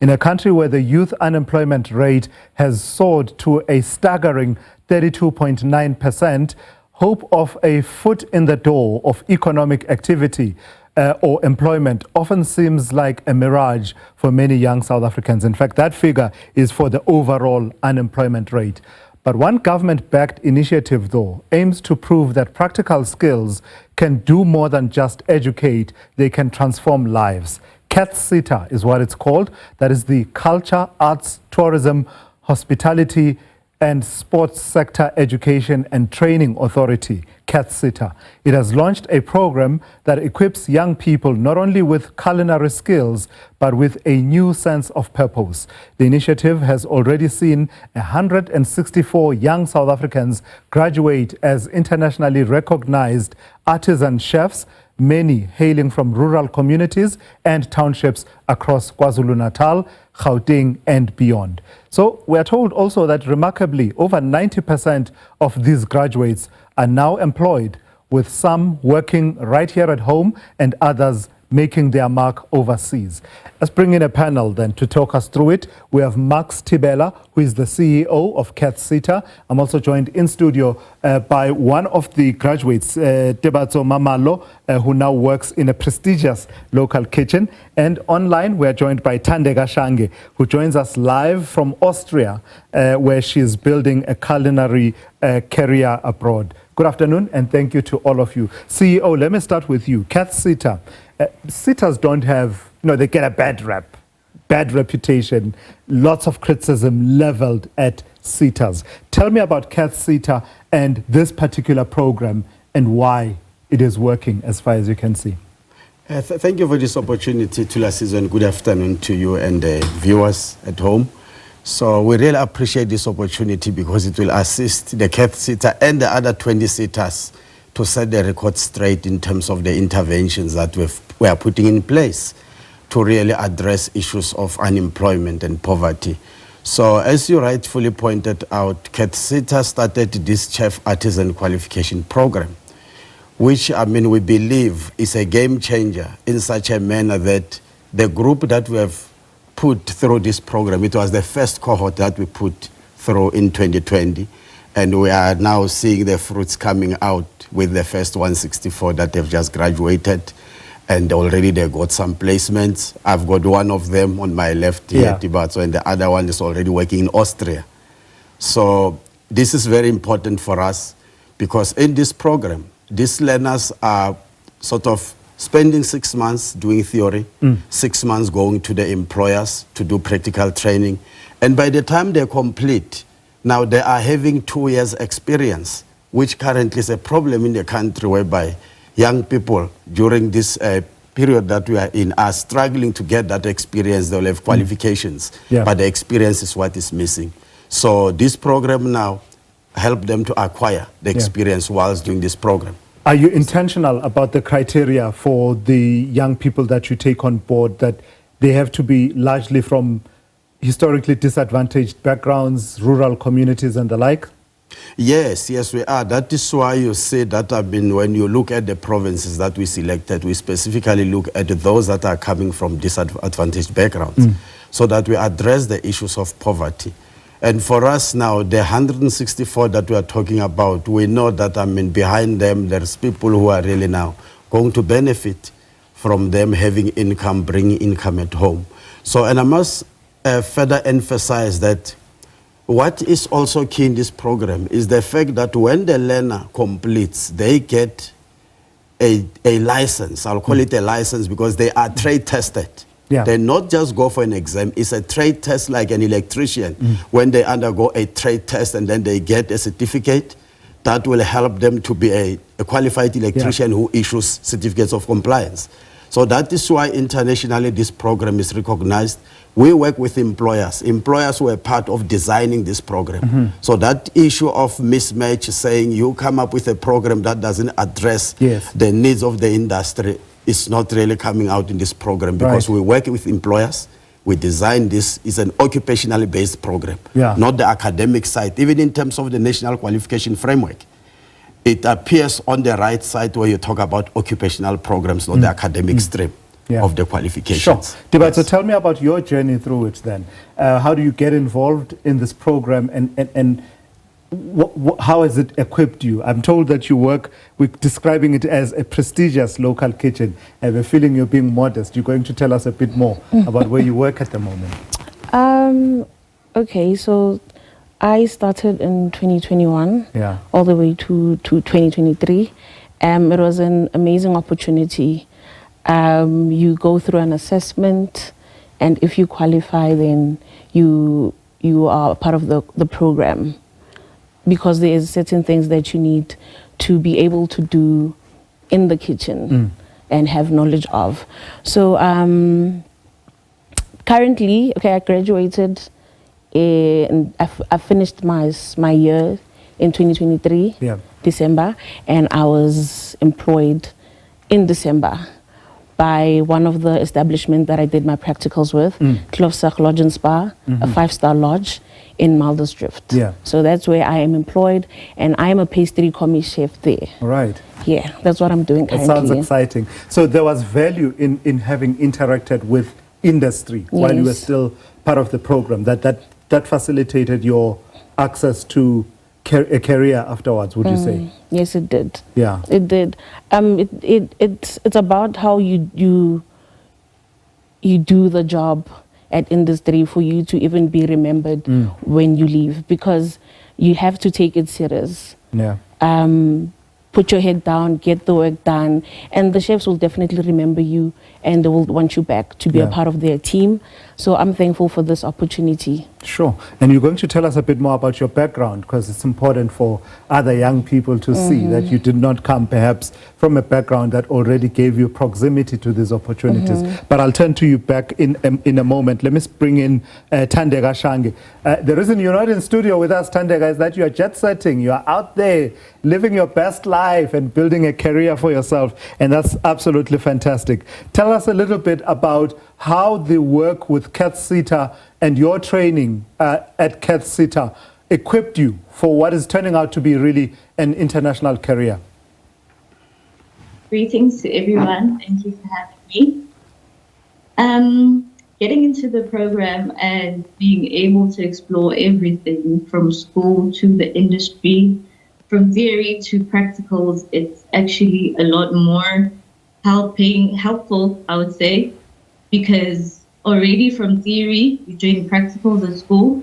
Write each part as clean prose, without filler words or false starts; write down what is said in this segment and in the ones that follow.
In a country where the youth unemployment rate has soared to a staggering 32.9%, hope of a foot in the door of economic activity or employment often seems like a mirage for many young South Africans. In fact, that figure is for the overall unemployment rate. But one government-backed initiative, though, aims to prove that practical skills can do more than just educate, they can transform lives. CATHSSETA is what it's called. That is the Culture, Arts, Tourism, Hospitality and Sports Sector Education and Training Authority, CATHSSETA. It has launched a program that equips young people not only with culinary skills, but with a new sense of purpose. The initiative has already seen 164 young South Africans graduate as internationally recognized artisan chefs, many hailing from rural communities and townships across KwaZulu-Natal, Gauteng and beyond. So we are told also that remarkably over 90% of these graduates are now employed, with some working right here at home and others making their mark overseas. Let's bring in a panel then to talk us through it. We have Max Tibela, who is the CEO of CATHSSETA. I'm also joined in studio by one of the graduates, Tebatso Mamalo, who now works in a prestigious local kitchen. And online, we are joined by Thandeka Shange, who joins us live from Austria, where she is building a culinary career abroad. Good afternoon, and thank you to all of you. CEO, let me start with you. CATHSSETA. SETAs don't have, they get a bad rap, bad reputation, lots of criticism leveled at SETAs. Tell me about CATHSSETA and this particular program and why it is working as far as you can see. Thank you for this opportunity, Tula Season. Good afternoon to you and the viewers at home. So we really appreciate this opportunity because it will assist the CATHSSETA and the other 20 SETAs to set the record straight in terms of the interventions that we are putting in place to really address issues of unemployment and poverty. So as you rightfully pointed out, CATHSSETA started this chef artisan qualification program, which we believe is a game changer in such a manner that the group that we have put through this program, it was the first cohort that we put through in 2020. And we are now seeing the fruits coming out with the first 164 that have just graduated. And already they got some placements. I've got one of them on my left here, Tibatso, and the other one is already working in Austria. So this is very important for us because in this program, these learners are sort of spending 6 months doing theory, 6 months going to the employers to do practical training. And by the time they complete, now they are having 2 years experience, which currently is a problem in the country whereby young people during this period that we are in are struggling to get that experience. They'll have qualifications, but the experience is what is missing. So this program now help them to acquire the experience whilst doing this program. Are you intentional about the criteria for the young people that you take on board, that they have to be largely from historically disadvantaged backgrounds, rural communities and the like? Yes, we are. That is why you say that when you look at the provinces that we selected, we specifically look at those that are coming from disadvantaged backgrounds so that we address the issues of poverty. And for us now, the 164 that we are talking about, we know that behind them, there's people who are really now going to benefit from them having income, bringing income at home. So, and I must further emphasize that what is also key in this program is the fact that when the learner completes, they get a license. I'll call it a license because they are trade tested. They not just go for an exam. It's a trade test like an electrician. When they undergo a trade test and then they get a certificate, that will help them to be a qualified electrician who issues certificates of compliance. So that is why internationally this program is recognized. We work with employers. Employers were part of designing this program. So that issue of mismatch, saying you come up with a program that doesn't address the needs of the industry, is not really coming out in this program because we work with employers. We design this. It's an occupationally based program, not the academic side. Even in terms of the national qualification framework, it appears on the right side where you talk about occupational programs, not the academic stream. of the qualifications. Sure. Dibatso, Yes. tell me about your journey through it then. How do you get involved in this program and how has it equipped you? I'm told that you work, we're describing it as a prestigious local kitchen. I have a feeling you're being modest. You're going to tell us a bit more about where you work at the moment. Okay, so I started in 2021 Yeah. all the way to 2023. It was an amazing opportunity. You go through an assessment, and if you qualify, then you are part of the program, because there is certain things that you need to be able to do in the kitchen and have knowledge of. So currently, okay, I graduated and I finished my year in 2023, Yeah. December, and I was employed in December by one of the establishments that I did my practicals with, Klofsach Lodge and Spa, a 5-star lodge in Maldersdrift. Yeah. So that's where I am employed, and I am a pastry commis chef there. All right. Yeah, that's what I'm doing That currently. sounds exciting. So there was value in having interacted with industry while you were Yes. still part of the program. That facilitated your access to a career afterwards, would you say? Yes, it did. Yeah. It did. It's about how you do the job at industry for you to even be remembered when you leave, because you have to take it serious. Yeah. Put your head down, get the work done, and the chefs will definitely remember you, and they will want you back to be a Yeah. part of their team. So I'm thankful for this opportunity. Sure. And you're going to tell us a bit more about your background, because it's important for other young people to see that you did not come perhaps from a background that already gave you proximity to these opportunities. But I'll turn to you back in a moment. Let me bring in Thandeka Shange. The reason you're not in studio with us, Thandeka, is that you are jet setting. You are out there living your best life and building a career for yourself. And that's absolutely fantastic. Tell us a little bit about how the work with CATHSSETA and your training at CATHSSETA equipped you for what is turning out to be really an international career. Greetings to everyone. Thank you for having me. Getting into the program and being able to explore everything from school to the industry, from theory to practicals, it's actually a lot more helpful, I would say, because already from theory, you're doing practicals at school,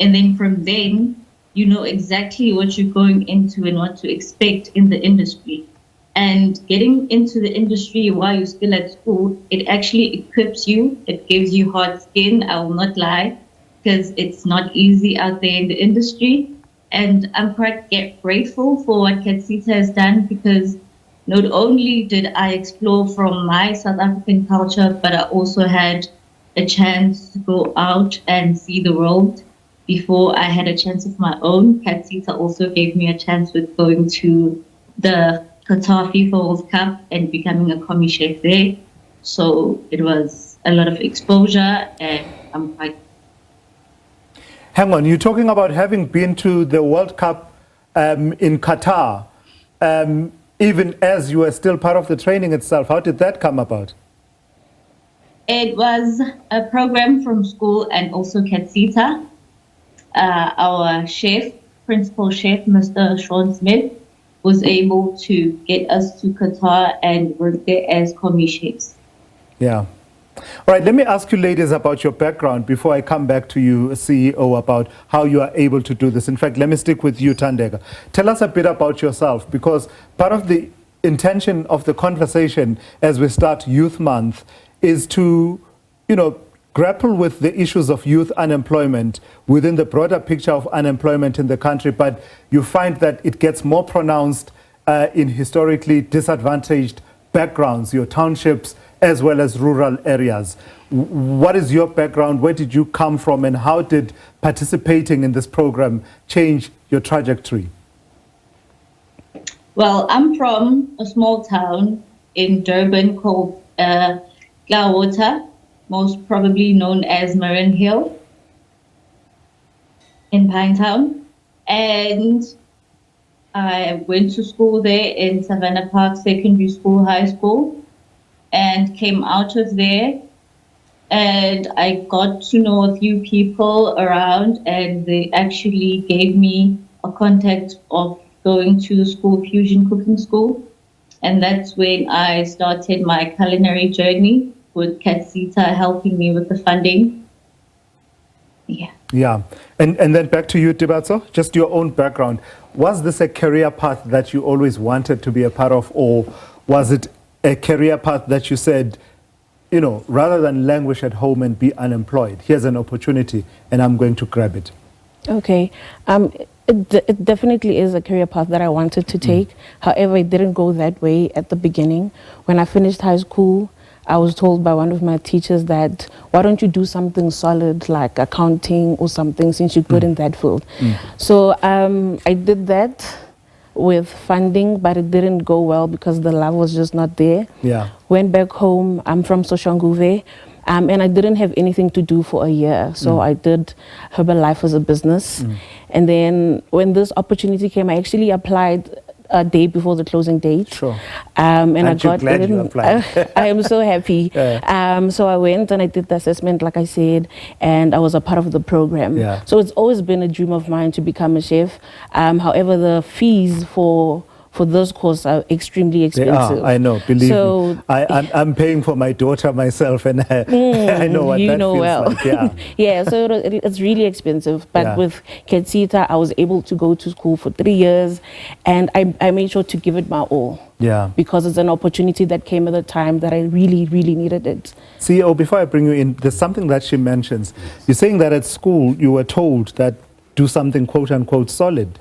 and then from then, you know exactly what you're going into and what to expect in the industry. And getting into the industry while you're still at school, it actually equips you. It gives you hard skin, I will not lie, because it's not easy out there in the industry. And I'm quite grateful for what CATHSSETA has done, because not only did I explore from my South African culture, but I also had a chance to go out and see the world. Before I had a chance of my own, CATHSSETA also gave me a chance with going to the Qatar FIFA World Cup and becoming a commis chef there. So it was a lot of exposure, and I'm quite... Hang on, you're talking about having been to the World Cup in Qatar, even as you were still part of the training itself. How did that come about? It was a program from school and also CATHSSETA. Our chef, principal chef, Mr. Sean Smith, was able to get us to Qatar and work there as commis chefs. Yeah. All right, let me ask you ladies about your background before I come back to you, CEO, about how you are able to do this. In fact, let me stick with you, Thandeka. Tell us a bit about yourself, because part of the intention of the conversation as we start Youth Month is to, grapple with the issues of youth unemployment within the broader picture of unemployment in the country, but you find that it gets more pronounced in historically disadvantaged backgrounds, your townships, as well as rural areas. What is your background? Where did you come from? And how did participating in this program change your trajectory? Well, I'm from a small town in Durban called Gauteng, most probably known as Marin Hill in Pinetown. And I went to school there in Savannah Park Secondary School, High School. and came out of there. And I got to know a few people around, and they actually gave me a contact of going to school, Fusion Cooking School. And that's when I started my culinary journey with CATHSSETA helping me with the funding. Yeah. Yeah. And then back to you, Tibatso, just your own background. Was this a career path that you always wanted to be a part of, or was it a career path that you said, you know, rather than languish at home and be unemployed, here's an opportunity and I'm going to grab it? Okay. It definitely is a career path that I wanted to take. However, it didn't go that way at the beginning. When I finished high school, I was told by one of my teachers that, why don't you do something solid like accounting or something, since you're good in that field. So I did that with funding, but it didn't go well because the love was just not there. Yeah. Went back home. I'm from Soshanguve. And I didn't have anything to do for a year. So I did Herbalife as a business. And then when this opportunity came, I actually applied a day before the closing date. Sure. And I got glad in. you applied? I am so happy. Yeah. So I went and I did the assessment, like I said, and I was a part of the program. Yeah. So it's always been a dream of mine to become a chef. However, the fees for those courses are extremely expensive. I know, believe so me. I'm paying for my daughter myself, and I know what that feels like. Yeah. Yeah, so it's really expensive. But Yeah. with CATHSSETA, I was able to go to school for 3 years, and I made sure to give it my all. Yeah. Because it's an opportunity that came at a time that I really, really needed it. CEO, before I bring you in, there's something that she mentions. You're saying that at school you were told that do something quote unquote solid.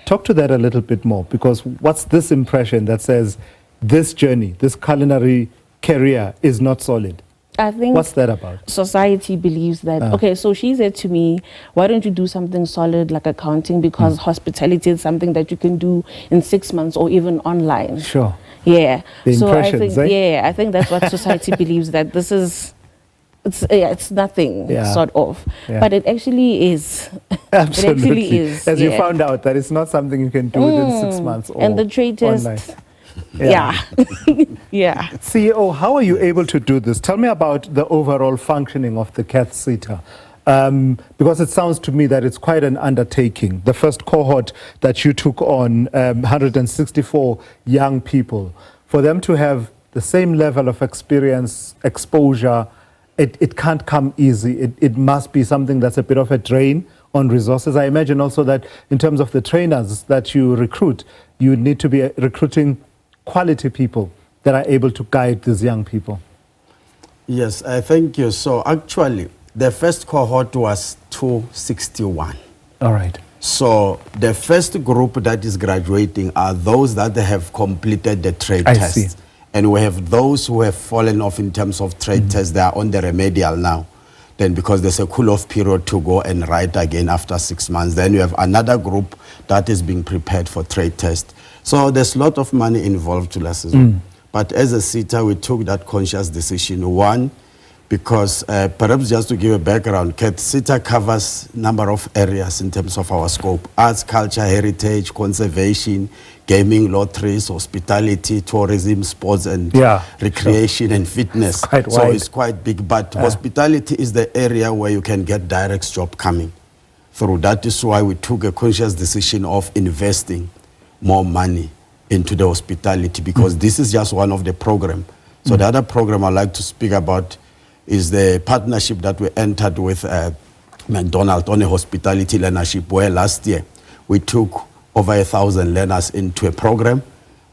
Talk to that a little bit more, because what's this impression that says this journey, this culinary career is not solid? I think What's that about? society believes that, okay, so she said to me, why don't you do something solid like accounting, because hospitality is something that you can do in 6 months or even online. Sure. Yeah. The So I think, impressions, I think that's what society believes, that this is, it's nothing, sort of. Yeah. But it actually is. Absolutely. It actually is. As you found out that it's not something you can do within 6 months or And the trade online. test. Yeah. Yeah. CEO, how are you able to do this? Tell me about the overall functioning of the CATHSSETA. Because it sounds to me that it's quite an undertaking. The first cohort that you took on, 164 young people, for them to have the same level of experience, exposure, it can't come easy. It must be something that's a bit of a drain on resources. I imagine also that in terms of the trainers that you recruit, you need to be recruiting quality people that are able to guide these young people. Yes, thank you. So actually, the first cohort was 261. All right. So the first group that is graduating are those that have completed the trade I test. see. And we have those who have fallen off in terms of trade tests. They are on the remedial now. Then because there's a cool-off period to go and write again after 6 months. Then you have another group that is being prepared for trade test. So there's a lot of money involved to lessons. But as a SETA, we took that conscious decision. One, because perhaps just to give a background, CATHSSETA covers a number of areas in terms of our scope: arts, culture, heritage, conservation, gaming, lotteries, hospitality, tourism, sports and recreation and fitness. So it's quite big, but hospitality is the area where you can get direct job coming through. That is why we took a conscious decision of investing more money into the hospitality, because this is just one of the programs. So the other program I'd like to speak about is the partnership that we entered with McDonald's on a hospitality learnership, where last year we took over 1,000 learners into a program.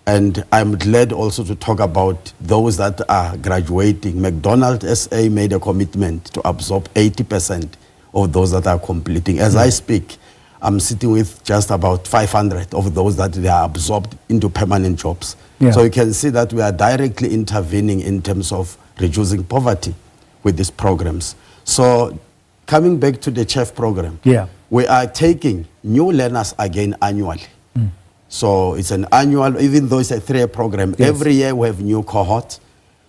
And I'm glad also to talk about those that are graduating. McDonald's SA made a commitment to absorb 80% of those that are completing. As I speak, I'm sitting with just about 500 of those that they are absorbed into permanent jobs. So you can see that we are directly intervening in terms of reducing poverty with these programs. So coming back to the chef program, we are taking new learners again annually. So it's an annual, even though it's a 3-year program, every year we have new cohorts.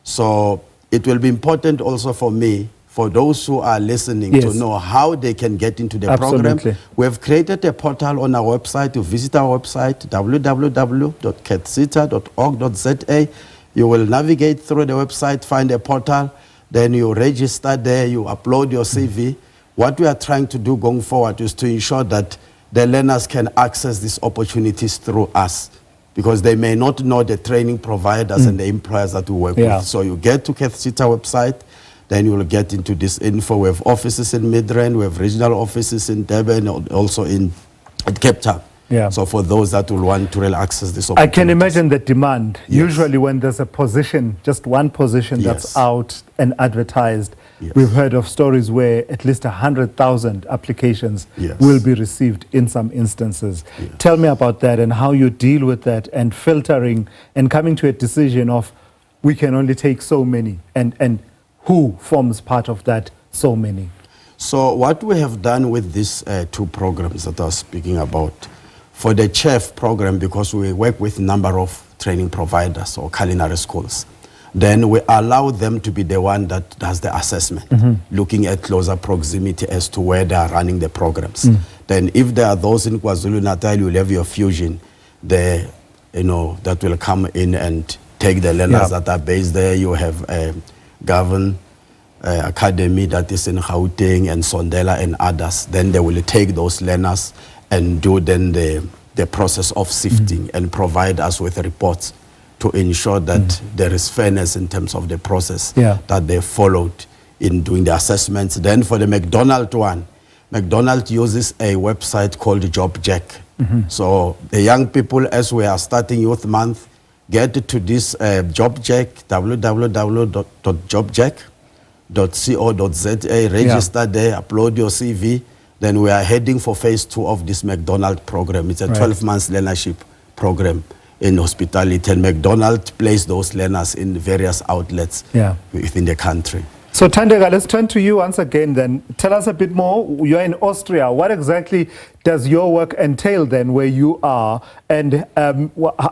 So it will be important also for me, for those who are listening, to know how they can get into the program. We have created a portal on our website. You visit our website, www.cathseta.org.za, You will navigate through the website, find a portal, then you register there, you upload your CV. What we are trying to do going forward is to ensure that the learners can access these opportunities through us, because they may not know the training providers and the employers that we work with. So you get to CATHSSETA website, then you will get into this info. We have offices in Midrand, we have regional offices in Durban, also at Cape Town. So for those that will want to really access this opportunity. I can imagine the demand. Usually when there's a position, just one position that's out and advertised, we've heard of stories where at least 100,000 applications will be received in some instances. Tell me about that and how you deal with that and filtering and coming to a decision of we can only take so many, and who forms part of that so many. So what we have done with these two programs that I was speaking about, for the chef program, because we work with a number of training providers or culinary schools, then we allow them to be the one that does the assessment, looking at closer proximity as to where they are running the programs. Then if there are those in KwaZulu-Natal, you'll have your fusion there, that will come in and take the learners that are based there. You have Govern Academy that is in Gauteng and Sondela and others. Then they will take those learners and do then the process of sifting and provide us with reports to ensure that there is fairness in terms of the process that they followed in doing the assessments. Then for the McDonald's one, McDonald's uses a website called JobJack. So the young people, as we are starting Youth Month, get to this JobJack, www.jobjack.co.za, register there, upload your CV. Then we are heading for phase 2 of this McDonald's program. It's a 12-month learnership program in hospitality, and McDonald's place those learners in various outlets within the country. So Thandeka, let's turn to you once again then. Tell us a bit more. You're in Austria. What exactly does your work entail then where you are? And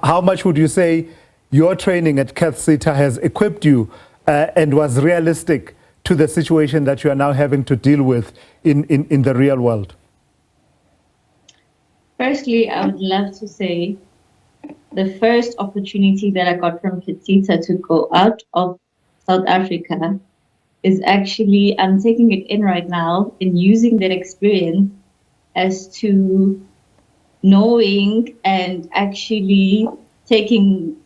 how much would you say your training at CATHSSETA has equipped you and was realistic to the situation that you are now having to deal with in the real world? Firstly, I would love to say the first opportunity that I got from CATHSSETA to go out of South Africa is actually, I'm taking it in right now and using that experience as to knowing and actually taking,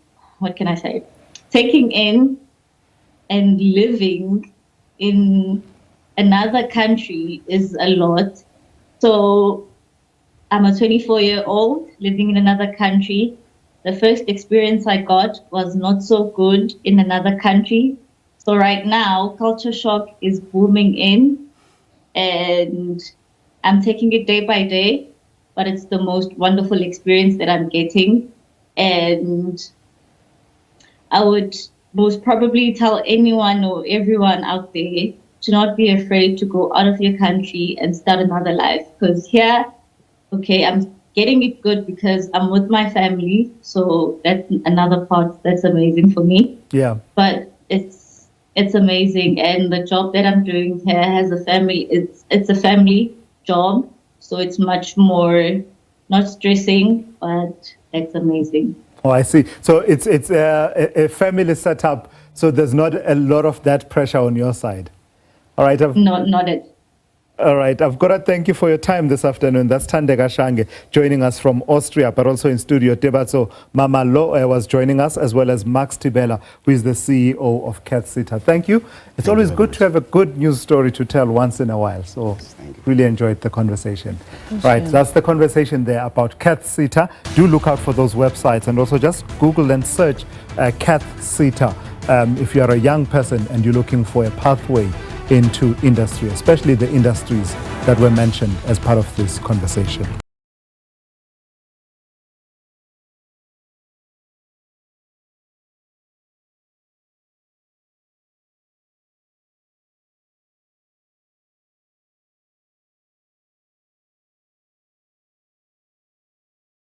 taking in and living in another country is a lot. So I'm a 24-year-old living in another country. The first experience I got was not so good in another country. So right now, culture shock is booming in, and I'm taking it day by day, but it's the most wonderful experience that I'm getting. And I would most probably tell anyone or everyone out there to not be afraid to go out of your country and start another life. Because here, okay, I'm getting it good because I'm with my family. So that's another part that's amazing for me. Yeah. But it's amazing. And the job that I'm doing here has a family. It's a family job. So it's much more not stressing, but it's amazing. Oh, I see. So it's a family setup. So there's not a lot of that pressure on your side. All right. Not it. All right. I've got to thank you for your time this afternoon. That's Thandeka Shange joining us from Austria, but also in studio. Tebatso Mama Lo was joining us, as well as Max Tibela, who is the CEO of CATHSSETA. Thank you. It's always good to have a good news story to tell once in a while. So really enjoyed the conversation. Right. That's the conversation there about CATHSSETA. Do look out for those websites and also just Google and search CATHSSETA if you are a young person and you're looking for a pathway into industry, especially the industries that were mentioned as part of this conversation.